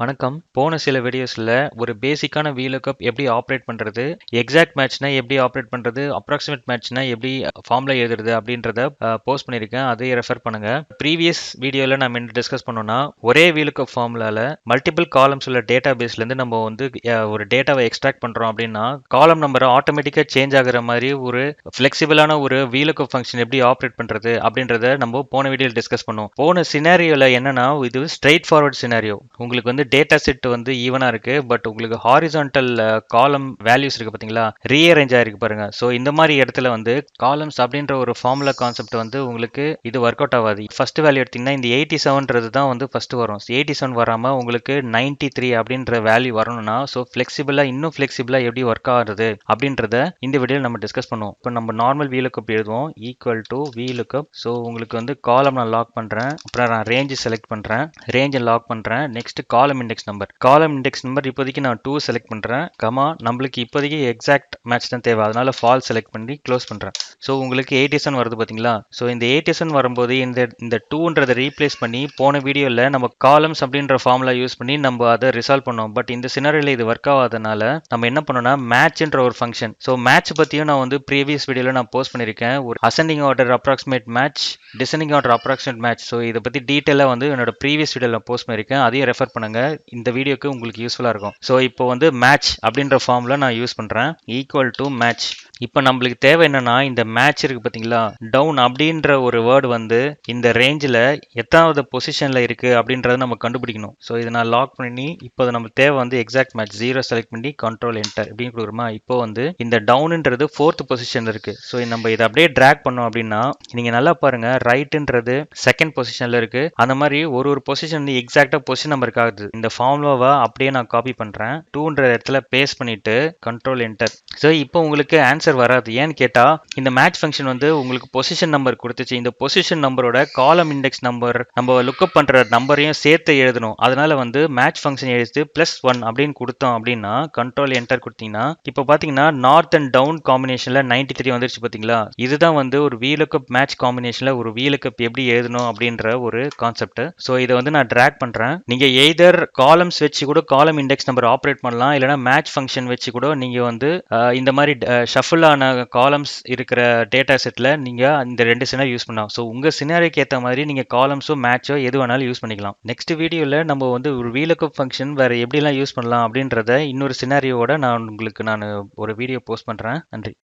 வணக்கம். போன சில வீடியோஸ்ல ஒரு பேசிக்கான VLOOKUP எப்படி ஆப்ரேட் பண்றது, எக்ஸாக்ட் மேட்ச்னா எப்படி ஆப்ரேட் பண்றது, அப்ராக்சிமேட் மேட்ச்னா எப்படி ஃபார்முலா எழுதுறது அப்படின்றத போஸ்ட் பண்ணியிருக்கேன். அதையும் ரெஃபர் பண்ணுங்க. ப்ரீவியஸ் வீடியோல நம்ம என்ன டிஸ்கஸ் பண்ணோம்னா, ஒரே VLOOKUP ஃபார்முலால மல்டிபிள் காலம்ஸ் உள்ள டேட்டா பேஸ்ல இருந்து நம்ம வந்து ஒரு டேட்டாவை எக்ஸ்ட்ராக்ட் பண்றோம் அப்படின்னா, காலம் நம்பர் ஆட்டோமேட்டிக்கா சேஞ்ச் ஆகுற மாதிரி ஒரு ஃபிளெக்சிபிளான ஒரு VLOOKUP ஃபங்க்ஷன் எப்படி ஆப்ரேட் பண்றது அப்படின்றத நம்ம போன வீடியோல டிஸ்கஸ் பண்ணோம். போன சினாரியோல என்னன்னா, இது ஸ்ட்ரெயிட் ஃபார்வர்ட் சினாரியோ. உங்களுக்கு வந்து டேட்டா செட் வந்து ஈவனா இருக்கு, பட் உங்களுக்கு ஹாரிசான்டல் காலம் வேல்யூஸ் இருக்கு பாத்தீங்களா, ரீஅரேஞ்ச் ஆயிருக்கு பாருங்க. ஸோ இந்த மாதிரி இடத்துல வந்து காலம்ஸ் அப்படின்ற ஒரு ஃபார்முலா கான்செப்ட் வந்து உங்களுக்கு இது ஒர்க் அவுட் ஆகாது. ஃபர்ஸ்ட் வேல்யூ எடுத்தீங்கன்னா இந்த 87ன்றது தான் வந்து ஃபர்ஸ்ட் வரும். 87 வராம உங்களுக்கு 93 அப்படின்ற வேல்யூ வரணும்னா, ஸோ ஃபிளெக்சிபிளா இன்னும் ஃபிளெக்சிபிளா எப்படி ஒர்க் ஆகுறது அப்படின்றத இந்த வீடியோல நம்ம டிஸ்கஸ் பண்ணுவோம். இப்போ நம்ம நார்மல் VLOOKUP எழுதுவோம், ஈக்குவல் டு VLOOKUP. ஸோ உங்களுக்கு வந்து காலம் நான் லாக் பண்றேன், அப்புறம் நான் ரேஞ்ச் செலக்ட் பண்றேன், ரேஞ்சை லாக் பண்றேன். நெக்ஸ்ட் காலம் இண்டெக்ஸ் நம்பர், காலம் இண்டெக்ஸ் நம்பர் இப்போதைக்கு நான் 2 செலக்ட் பண்றேன், கமா நம்மளுக்கு இப்போதைக்கு எக்ஸாக்ட் மேட்ச் தான் தேவை, அதனால ஃபால் செலக்ட் பண்ணி க்ளோஸ் பண்றேன். ஸோ உங்களுக்கு 87 வருது பாத்தீங்களா. ஸோ இந்த 87 வரும்போது இந்த 2ன்றதை ரீப்ளேஸ் பண்ணி போன வீடியோல நம்ம காலம்ஸ் அப்படின்ற ஃபார்முலா யூஸ் பண்ணி நம்ம அதை ரிசால்வ் பண்ணோம். பட் இந்த சினாரியோல இது ஒர்க் ஆகாதனால நம்ம என்ன பண்ணோம்னா மேட்ச்ன்ற ஒரு ஃபங்க்ஷன். ஸோ மேட்ச் பத்தியும் நான் வந்து ப்ரீவியஸ் வீடியோல நான் போஸ்ட் பண்ணிருக்கேன். ஒரு ascending order approximate match, descending order approximate match. So இதை பத்தி டீட்டெயிலா வந்து என்னோட ப்ரீவியஸ் வீடியோல போஸ்ட் பண்ணிருக்கேன், அதையும் ரெஃபர் பண்ணுங்க. இந்த வீடியோக்கு உங்களுக்கு யூஸ்ஃபுல்லா இருக்கும். ஸோ இப்போ வந்து மேட்ச் அப்படின்ற ஃபார்முலா நான் யூஸ் பண்றேன், ஈக்குவல் டு மேட்ச். இப்போ நம்மளுக்கு தேவை என்னன்னா, இந்த மேட்ச் இருக்கு பாத்தீங்களா, டவுன் அப்படின்ற ஒரு வேர்டு வந்து இந்த ரேஞ்சில் எத்தனாவது பொசிஷன்ல இருக்கு அப்படின்றத நம்ம கண்டுபிடிக்கணும். ஸோ இதை நான் லாக் பண்ணி இப்போ நமக்கு தேவை வந்து எக்ஸாக்ட் மேட்ச் 0 செலக்ட் பண்ணி கண்ட்ரோல் என்டர் இப்படின்னு கொடுக்குறோமா. இப்போ வந்து இந்த டவுன்ன்றது 4th பொசிஷன்ல இருக்கு. ஸோ நம்ம இதை அப்படியே டிராக் பண்ணோம் அப்படின்னா, நீங்க நல்லா பாருங்க, ரைட்ன்றது 2nd பொசிஷன்ல இருக்கு. அந்த மாதிரி ஒரு பொசிஷன் எக்ஸாக்டா பொசிஷன் நம்பருக்கு ஆகுது. இந்த ஃபார்முலாவை அப்படியே நான் காப்பி பண்றேன், 2ன்ற இடத்துல பேஸ்ட் பண்ணிட்டு கண்ட்ரோல் என்டர். ஸோ இப்போ உங்களுக்கு ஆன்சர் வராது. ஏன்னு கேட்டா, இந்த மேட்ச் ஃபங்க்ஷன் வந்து உங்களுக்கு பொசிஷன் நம்பர் கொடுத்துச்சு. இந்த பொசிஷன் நம்பரோட காலம் இண்டெக்ஸ் நம்பர் நம்ம லுக்கப் பண்ற நம்பரையும் சேர்த்து எழுதணும். அதனால வந்து மேட்ச் ஃபங்க்ஷன் எழுதி +1 அப்படின்னு கொடுத்தோம் அப்படின்னா, கண்ட்ரோல் என்டர் கொடுத்தீங்கன்னா இப்போ பாத்தீங்கன்னா நார்த் அண்ட் டவுன் காம்பினேஷன்ல 93 வந்துருச்சு பாத்தீங்களா. இதுதான் வந்து ஒரு VLOOKUP மேட்ச் காம்பினேஷன்ல ஒரு VLOOKUP எப்படி எழுதணும் அப்படின்ற ஒரு கான்செப்ட். ஸோ இதை வந்து நான் டிராக் பண்றேன். நீங்க எய்தர் காலம்ஸ் வச்சு கூட காலம் இண்டெக்ஸ் நம்பர் ஆப்ரேட் பண்ணலாம், இல்லைனா மேட்ச் ஃபங்க்ஷன் வச்சு கூட நீங்க வந்து இந்த மாதிரி ஷஃபிள் ஆன காலம்ஸ் இருக்கிற டேட்டா செட்ல நீங்க இந்த 2 சினாரியோ யூஸ் பண்ணலாம். ஸோ உங்க சினாரியோக்கு ஏற்ற மாதிரி நீங்க காலம்ஸோ மேட்சோ எது வேணாலும் யூஸ் பண்ணிக்கலாம். நெக்ஸ்ட் வீடியோல நம்ம வந்து ஒரு VLOOKUP ஃபங்க்ஷன் வேற எப்படிலாம் யூஸ் பண்ணலாம் அப்படின்றத இன்னொரு சினாரியோட நான் உங்களுக்கு ஒரு வீடியோ போஸ்ட் பண்றேன். நன்றி.